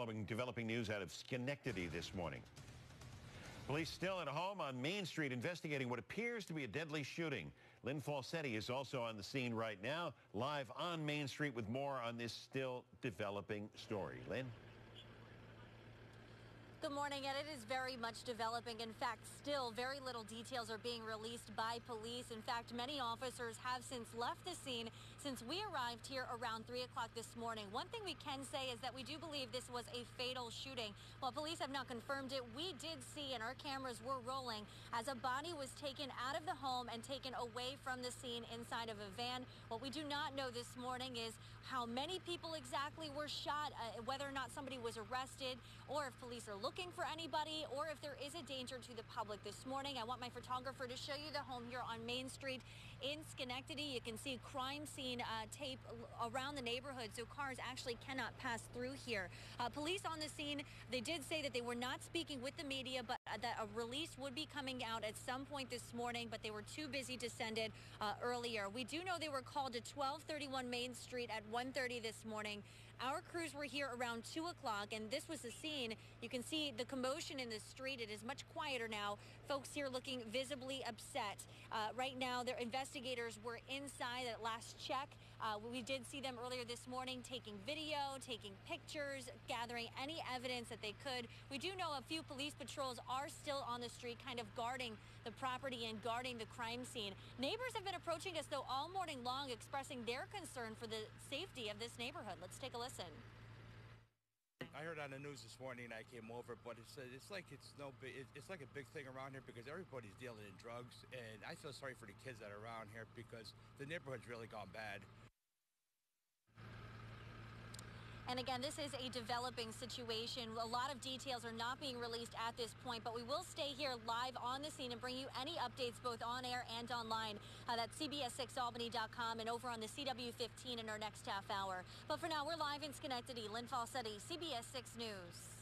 Developing news out of Schenectady this morning. Police still at home on Main Street investigating what appears to be a deadly shooting. LYNNE FALSETTI is also on the scene right now, live on Main Street with more on this still developing story. Lynn? Good morning, and it is very much developing. In fact, still very little details are being released by police. In fact, many officers have since left the scene since we arrived here around 3 o'clock this morning. One thing we can say is that we do believe this was a fatal shooting. While police have not confirmed it, we did see, and our cameras were rolling, as a body was taken out of the home and taken away from the scene inside of a van. What we do not know this morning is how many people exactly were shot, whether or not somebody was arrested, or if police are looking for anybody, or if there is a danger to the public this morning. I want my photographer to show you the home here on Main Street in Schenectady. You can see crime scene tape around the neighborhood, so cars actually cannot pass through here. Police on the scene, they did say that they were not speaking with the media, but that a release would be coming out at some point this morning, but they were too busy to send it earlier. We do know they were called to 1231 Main Street at 1:30 this morning. Our crews were here around 2 o'clock, and this was the scene. You can see the commotion in the street. It is much quieter now. Folks here looking visibly upset. Right now, their investigators were inside at last check. We did see them earlier this morning taking video, taking pictures, gathering any evidence that they could. We do know a few police patrols are still on the street, kind of guarding the property and guarding the crime scene. Neighbors have been approaching us, though, all morning long, expressing their concern for the safety of this neighborhood. Let's take a listen. I heard on the news this morning. I came over, but it's like it's like a big thing around here because everybody's dealing in drugs, and I feel sorry for the kids that are around here because the neighborhood's really gone bad. And again, this is a developing situation. A lot of details are not being released at this point, but we will stay here live on the scene and bring you any updates both on air and online. That's CBS6Albany.com and over on the CW15 in our next half hour. But for now, we're live in Schenectady. LYNNE FALSETTI, CBS 6 News.